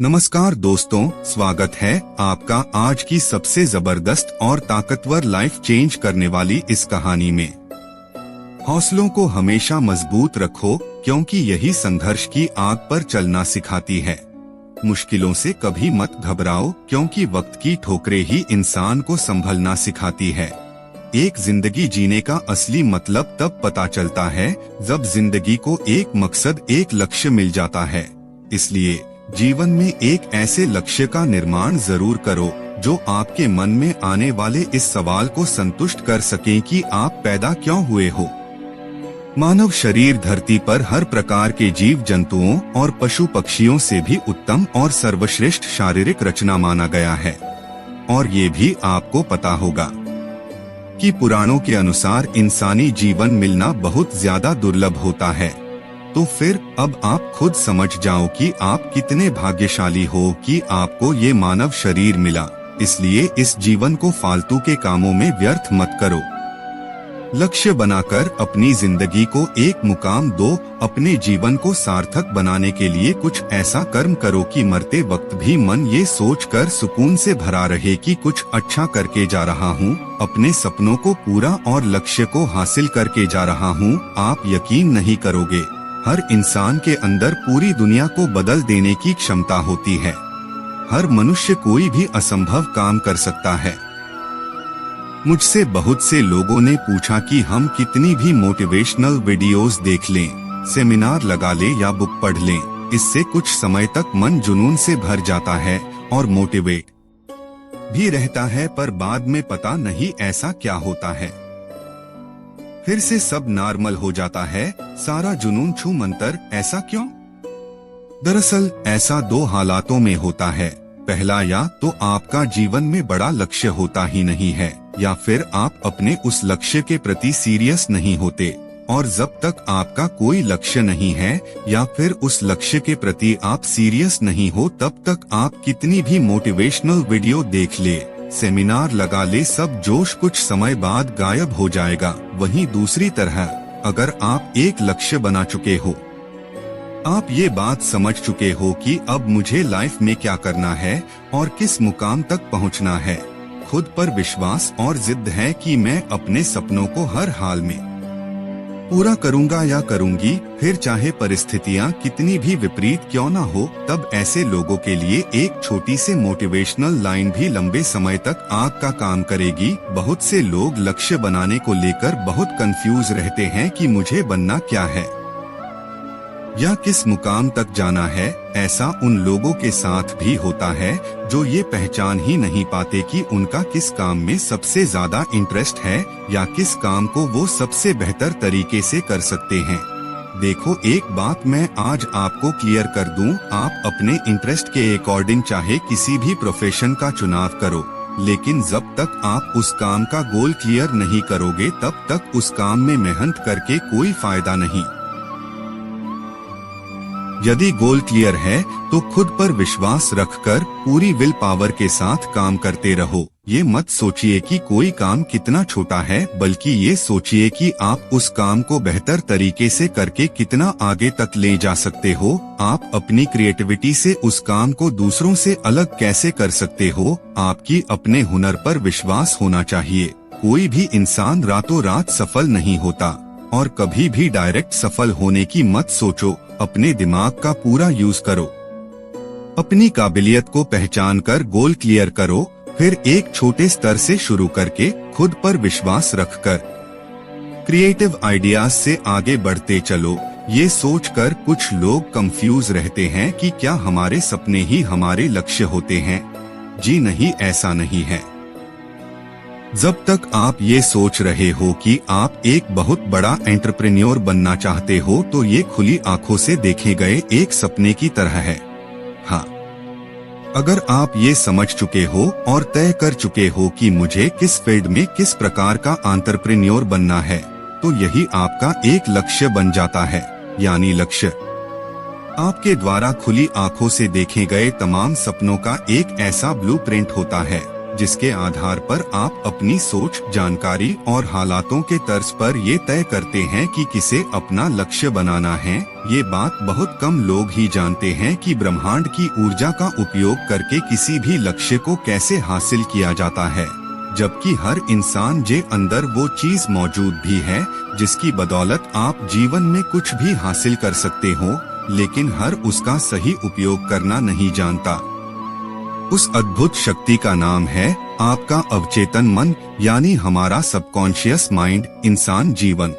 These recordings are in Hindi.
नमस्कार दोस्तों, स्वागत है आपका आज की सबसे जबरदस्त और ताकतवर लाइफ चेंज करने वाली इस कहानी में। हौसलों को हमेशा मजबूत रखो क्योंकि यही संघर्ष की आग पर चलना सिखाती है। मुश्किलों से कभी मत घबराओ क्योंकि वक्त की ठोकरें ही इंसान को संभलना सिखाती है। एक जिंदगी जीने का असली मतलब तब पता चलता है जब जिंदगी को एक मकसद, एक लक्ष्य मिल जाता है। इसलिए जीवन में एक ऐसे लक्ष्य का निर्माण जरूर करो जो आपके मन में आने वाले इस सवाल को संतुष्ट कर सके कि आप पैदा क्यों हुए हो। मानव शरीर धरती पर हर प्रकार के जीव जंतुओं और पशु पक्षियों से भी उत्तम और सर्वश्रेष्ठ शारीरिक रचना माना गया है। और ये भी आपको पता होगा कि पुराणों के अनुसार इंसानी जीवन मिलना बहुत ज्यादा दुर्लभ होता है। तो फिर अब आप खुद समझ जाओ कि आप कितने भाग्यशाली हो कि आपको ये मानव शरीर मिला। इसलिए इस जीवन को फालतू के कामों में व्यर्थ मत करो। लक्ष्य बनाकर अपनी जिंदगी को एक मुकाम दो। अपने जीवन को सार्थक बनाने के लिए कुछ ऐसा कर्म करो कि मरते वक्त भी मन ये सोचकर सुकून से भरा रहे कि कुछ अच्छा करके जा रहा हूँ, अपने सपनों को पूरा और लक्ष्य को हासिल करके जा रहा हूँ। आप यकीन नहीं करोगे, हर इंसान के अंदर पूरी दुनिया को बदल देने की क्षमता होती है। हर मनुष्य कोई भी असंभव काम कर सकता है। मुझसे बहुत से लोगों ने पूछा कि हम कितनी भी मोटिवेशनल वीडियोस देख लें, सेमिनार लगा लें या बुक पढ़ लें, इससे कुछ समय तक मन जुनून से भर जाता है और मोटिवेट भी रहता है, पर बाद में पता नहीं ऐसा क्या होता है। फिर से सब नॉर्मल हो जाता है, सारा जुनून छू मंतर। ऐसा क्यों? दरअसल ऐसा दो हालातों में होता है। पहला, या तो आपका जीवन में बड़ा लक्ष्य होता ही नहीं है, या फिर आप अपने उस लक्ष्य के प्रति सीरियस नहीं होते। और जब तक आपका कोई लक्ष्य नहीं है या फिर उस लक्ष्य के प्रति आप सीरियस नहीं हो, तब तक आप कितनी भी मोटिवेशनल वीडियो देख ले, सेमिनार लगा ले, सब जोश कुछ समय बाद गायब हो जाएगा। वहीं दूसरी तरह, अगर आप एक लक्ष्य बना चुके हो, आप ये बात समझ चुके हो कि अब मुझे लाइफ में क्या करना है और किस मुकाम तक पहुंचना है, खुद पर विश्वास और जिद है कि मैं अपने सपनों को हर हाल में पूरा करूंगा या करूंगी, फिर चाहे परिस्थितियां कितनी भी विपरीत क्यों ना हो, तब ऐसे लोगों के लिए एक छोटी सी मोटिवेशनल लाइन भी लंबे समय तक आग का काम करेगी। बहुत से लोग लक्ष्य बनाने को लेकर बहुत कंफ्यूज रहते हैं कि मुझे बनना क्या है या किस मुकाम तक जाना है। ऐसा उन लोगों के साथ भी होता है जो ये पहचान ही नहीं पाते कि उनका किस काम में सबसे ज्यादा इंटरेस्ट है या किस काम को वो सबसे बेहतर तरीके से कर सकते हैं। देखो, एक बात मैं आज आपको क्लियर कर दूं, आप अपने इंटरेस्ट के अकॉर्डिंग चाहे किसी भी प्रोफेशन का चुनाव करो, लेकिन जब तक आप उस काम का गोल क्लियर नहीं करोगे, तब तक उस काम में मेहनत करके कोई फायदा नहीं। यदि गोल क्लियर है तो खुद पर विश्वास रखकर पूरी विल पावर के साथ काम करते रहो। ये मत सोचिए कि कोई काम कितना छोटा है, बल्कि ये सोचिए कि आप उस काम को बेहतर तरीके से करके कितना आगे तक ले जा सकते हो। आप अपनी क्रिएटिविटी से उस काम को दूसरों से अलग कैसे कर सकते हो। आपकी अपने हुनर पर विश्वास होना चाहिए। कोई भी इंसान रातों रात सफल नहीं होता और कभी भी डायरेक्ट सफल होने की मत सोचो। अपने दिमाग का पूरा यूज करो, अपनी काबिलियत को पहचान कर गोल क्लियर करो, फिर एक छोटे स्तर से शुरू करके खुद पर विश्वास रखकर क्रिएटिव आइडियाज से आगे बढ़ते चलो। ये सोचकर कुछ लोग कंफ्यूज रहते हैं कि क्या हमारे सपने ही हमारे लक्ष्य होते हैं। जी नहीं, ऐसा नहीं है। जब तक आप ये सोच रहे हो कि आप एक बहुत बड़ा एंटरप्रेन्योर बनना चाहते हो, तो ये खुली आंखों से देखे गए एक सपने की तरह है। हाँ, अगर आप ये समझ चुके हो और तय कर चुके हो कि मुझे किस फील्ड में किस प्रकार का एंटरप्रेन्योर बनना है, तो यही आपका एक लक्ष्य बन जाता है। यानी लक्ष्य आपके द्वारा खुली आंखों से देखे गए तमाम सपनों का एक ऐसा ब्लूप्रिंट होता है जिसके आधार पर आप अपनी सोच, जानकारी और हालातों के तर्ज पर ये तय करते हैं कि किसे अपना लक्ष्य बनाना है। ये बात बहुत कम लोग ही जानते हैं कि ब्रह्मांड की ऊर्जा का उपयोग करके किसी भी लक्ष्य को कैसे हासिल किया जाता है, जबकि हर इंसान के अंदर वो चीज मौजूद भी है जिसकी बदौलत आप जीवन में कुछ भी हासिल कर सकते हो, लेकिन हर उसका सही उपयोग करना नहीं जानता। उस अद्भुत शक्ति का नाम है आपका अवचेतन मन, यानी हमारा सबकॉन्शियस माइंड। इंसान जीवन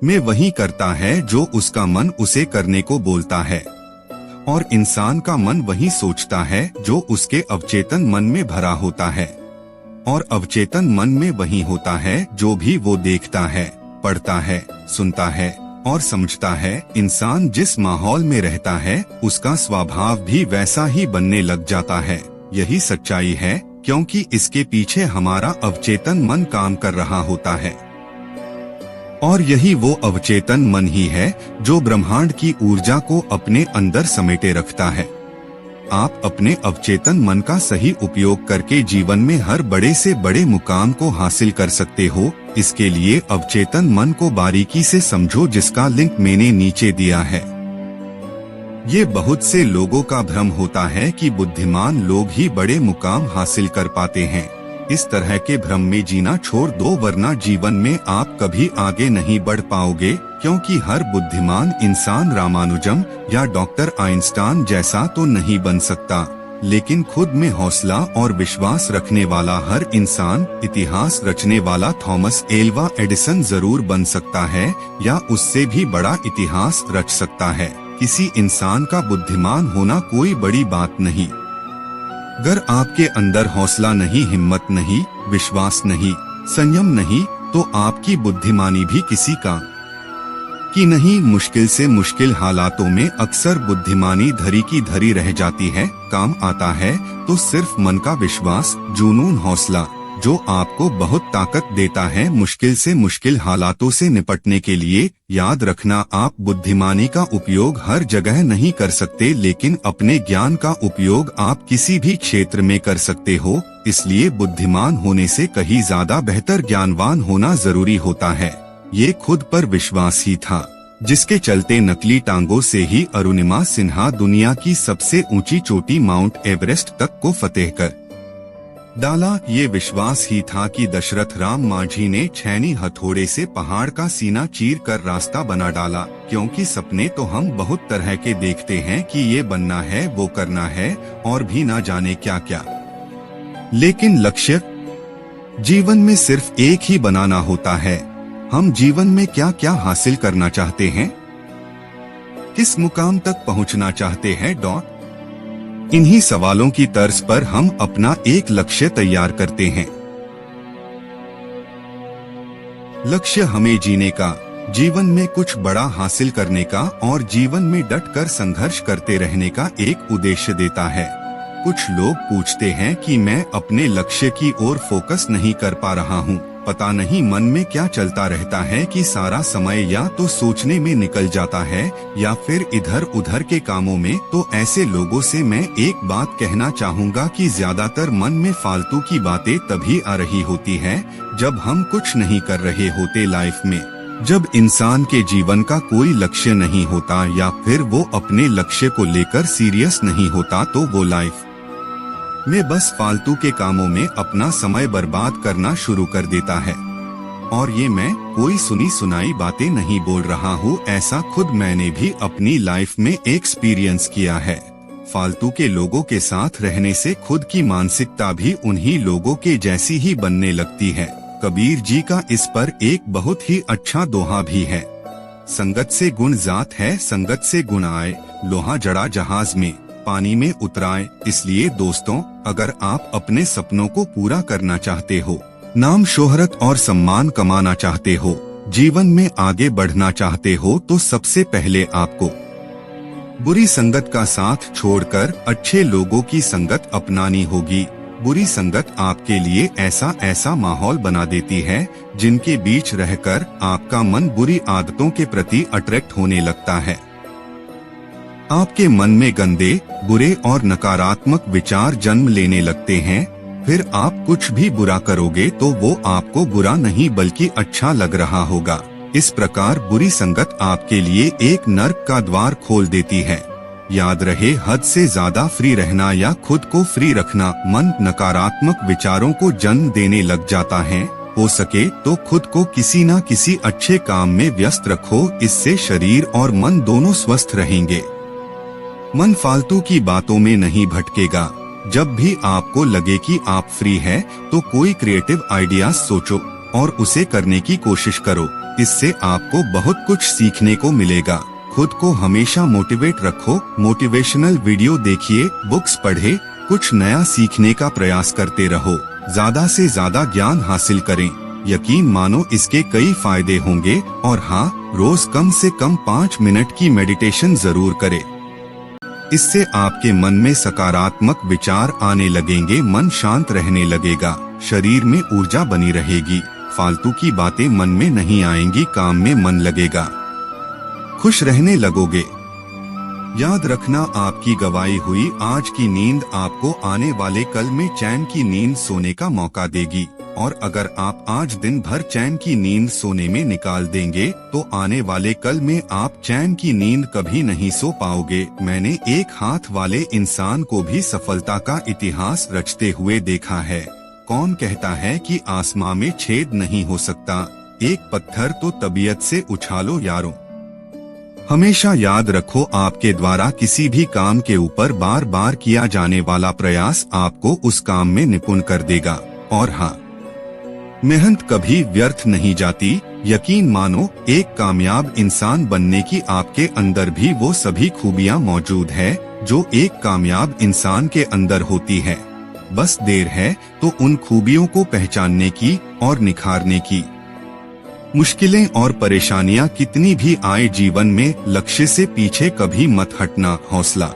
में वही करता है जो उसका मन उसे करने को बोलता है, और इंसान का मन वही सोचता है जो उसके अवचेतन मन में भरा होता है, और अवचेतन मन में वही होता है जो भी वो देखता है, पढ़ता है, सुनता है और समझता है। इंसान जिस माहौल में रहता है उसका स्वभाव भी वैसा ही बनने लग जाता है। यही सच्चाई है, क्योंकि इसके पीछे हमारा अवचेतन मन काम कर रहा होता है, और यही वो अवचेतन मन ही है जो ब्रह्मांड की ऊर्जा को अपने अंदर समेटे रखता है। आप अपने अवचेतन मन का सही उपयोग करके जीवन में हर बड़े से बड़े मुकाम को हासिल कर सकते हो। इसके लिए अवचेतन मन को बारीकी से समझो, जिसका लिंक मैंने नीचे दिया है। ये बहुत से लोगों का भ्रम होता है कि बुद्धिमान लोग ही बड़े मुकाम हासिल कर पाते हैं। इस तरह के भ्रम में जीना छोड़ दो, वरना जीवन में आप कभी आगे नहीं बढ़ पाओगे, क्योंकि हर बुद्धिमान इंसान रामानुजम या डॉक्टर आइंस्टाइन जैसा तो नहीं बन सकता, लेकिन खुद में हौसला और विश्वास रखने वाला हर इंसान इतिहास रचने वाला थॉमस एल्वा एडिसन जरूर बन सकता है, या उससे भी बड़ा इतिहास रच सकता है। किसी इंसान का बुद्धिमान होना कोई बड़ी बात नहीं। अगर आपके अंदर हौसला नहीं, हिम्मत नहीं, विश्वास नहीं, संयम नहीं, तो आपकी बुद्धिमानी भी किसी का कि नहीं। मुश्किल से मुश्किल हालातों में अक्सर बुद्धिमानी धरी की धरी रह जाती है। काम आता है तो सिर्फ मन का विश्वास, जुनून, हौसला, जो आपको बहुत ताकत देता है मुश्किल से मुश्किल हालातों से निपटने के लिए। याद रखना, आप बुद्धिमानी का उपयोग हर जगह नहीं कर सकते, लेकिन अपने ज्ञान का उपयोग आप किसी भी क्षेत्र में कर सकते हो। इसलिए बुद्धिमान होने से कहीं ज्यादा बेहतर ज्ञानवान होना जरूरी होता है। ये खुद पर विश्वास ही था जिसके चलते नकली टांगों से ही अरुणिमा सिन्हा दुनिया की सबसे ऊंची चोटी माउंट एवरेस्ट तक को फतेह कर डाला। ये विश्वास ही था कि दशरथ राम मांझी ने छैनी हथौड़े से पहाड़ का सीना चीर कर रास्ता बना डाला, क्योंकि सपने तो हम बहुत तरह के देखते हैं कि ये बनना है, वो करना है, और भी ना जाने क्या क्या, लेकिन लक्ष्य जीवन में सिर्फ एक ही बनाना होता है। हम जीवन में क्या क्या हासिल करना चाहते हैं, किस मुकाम तक पहुंचना चाहते हैं, इन्हीं सवालों की तर्ज पर हम अपना एक लक्ष्य तैयार करते हैं। लक्ष्य हमें जीने का, जीवन में कुछ बड़ा हासिल करने का और जीवन में डट कर संघर्ष करते रहने का एक उद्देश्य देता है। कुछ लोग पूछते हैं कि मैं अपने लक्ष्य की ओर फोकस नहीं कर पा रहा हूँ, पता नहीं मन में क्या चलता रहता है कि सारा समय या तो सोचने में निकल जाता है या फिर इधर उधर के कामों में। तो ऐसे लोगों से मैं एक बात कहना चाहूँगा कि ज्यादातर मन में फालतू की बातें तभी आ रही होती है जब हम कुछ नहीं कर रहे होते लाइफ में। जब इंसान के जीवन का कोई लक्ष्य नहीं होता या फिर वो अपने लक्ष्य को लेकर सीरियस नहीं होता, तो वो लाइफ में बस फालतू के कामों में अपना समय बर्बाद करना शुरू कर देता है। और ये मैं कोई सुनी सुनाई बातें नहीं बोल रहा हूँ, ऐसा खुद मैंने भी अपनी लाइफ में एक्सपीरियंस किया है। फालतू के लोगों के साथ रहने से खुद की मानसिकता भी उन्हीं लोगों के जैसी ही बनने लगती है। कबीर जी का इस पर एक बहुत ही अच्छा दोहा भी है, संगत से गुण जात है, संगत से गुण आए, लोहा जड़ा जहाज में, पानी में उतराए। इसलिए दोस्तों, अगर आप अपने सपनों को पूरा करना चाहते हो, नाम, शोहरत और सम्मान कमाना चाहते हो, जीवन में आगे बढ़ना चाहते हो, तो सबसे पहले आपको बुरी संगत का साथ छोड़कर अच्छे लोगों की संगत अपनानी होगी। बुरी संगत आपके लिए ऐसा माहौल बना देती है जिनके बीच रहकर आपका मन बुरी आदतों के प्रति अट्रैक्ट होने लगता है। आपके मन में गंदे, बुरे और नकारात्मक विचार जन्म लेने लगते हैं। फिर आप कुछ भी बुरा करोगे तो वो आपको बुरा नहीं बल्कि अच्छा लग रहा होगा। इस प्रकार बुरी संगत आपके लिए एक नर्क का द्वार खोल देती है। याद रहे, हद से ज्यादा फ्री रहना या खुद को फ्री रखना मन नकारात्मक विचारों को जन्म देने लग जाता है। हो सके तो खुद को किसी न किसी अच्छे काम में व्यस्त रखो, इससे शरीर और मन दोनों स्वस्थ रहेंगे। मन फालतू की बातों में नहीं भटकेगा। जब भी आपको लगे कि आप फ्री है तो कोई क्रिएटिव आइडियाज सोचो और उसे करने की कोशिश करो। इससे आपको बहुत कुछ सीखने को मिलेगा। खुद को हमेशा मोटिवेट रखो। मोटिवेशनल वीडियो देखिए, बुक्स पढ़े, कुछ नया सीखने का प्रयास करते रहो। ज्यादा से ज्यादा ज्ञान हासिल करें। यकीन मानो इसके कई फायदे होंगे। और हाँ, रोज कम से कम 5 मिनट की मेडिटेशन जरूर करें। इससे आपके मन में सकारात्मक विचार आने लगेंगे, मन शांत रहने लगेगा, शरीर में ऊर्जा बनी रहेगी, फालतू की बातें मन में नहीं आएंगी, काम में मन लगेगा, खुश रहने लगोगे। याद रखना, आपकी गवाई हुई आज की नींद आपको आने वाले कल में चैन की नींद सोने का मौका देगी। और अगर आप आज दिन भर चैन की नींद सोने में निकाल देंगे तो आने वाले कल में आप चैन की नींद कभी नहीं सो पाओगे। मैंने एक हाथ वाले इंसान को भी सफलता का इतिहास रचते हुए देखा है। कौन कहता है कि आसमां में छेद नहीं हो सकता? एक पत्थर तो तबीयत से उछालो यारों। हमेशा याद रखो, आपके द्वारा किसी भी काम के ऊपर बार बार किया जाने वाला प्रयास आपको उस काम में निपुण कर देगा। और हाँ, मेहनत कभी व्यर्थ नहीं जाती। यकीन मानो, एक कामयाब इंसान बनने की आपके अंदर भी वो सभी खूबियां मौजूद है जो एक कामयाब इंसान के अंदर होती है। बस देर है तो उन खूबियों को पहचानने की और निखारने की। मुश्किलें और परेशानियां कितनी भी आए जीवन में, लक्ष्य से पीछे कभी मत हटना, हौसला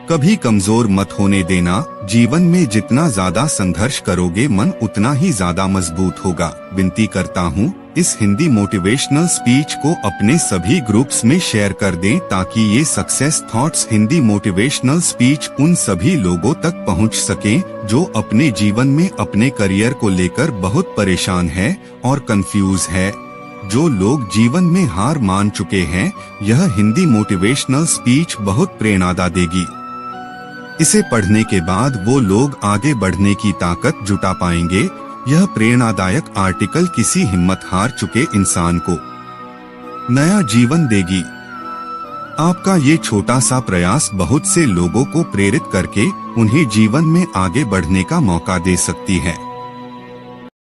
कभी कमजोर मत होने देना। जीवन में जितना ज्यादा संघर्ष करोगे मन उतना ही ज्यादा मजबूत होगा। विनती करता हूँ, इस हिंदी मोटिवेशनल स्पीच को अपने सभी ग्रुप्स में शेयर कर दें ताकि ये success thoughts Hindi motivational speech उन सभी लोगों तक पहुँच सके जो अपने जीवन में अपने करियर को लेकर बहुत परेशान है और कंफ्यूज है। जो लोग जीवन में हार मान चुके हैं, यह हिंदी मोटिवेशनल स्पीच बहुत प्रेरणा देगी। इसे पढ़ने के बाद वो लोग आगे बढ़ने की ताकत जुटा पाएंगे। यह प्रेरणादायक आर्टिकल किसी हिम्मत हार चुके इंसान को नया जीवन देगी। आपका ये छोटा सा प्रयास बहुत से लोगों को प्रेरित करके उन्हें जीवन में आगे बढ़ने का मौका दे सकती है।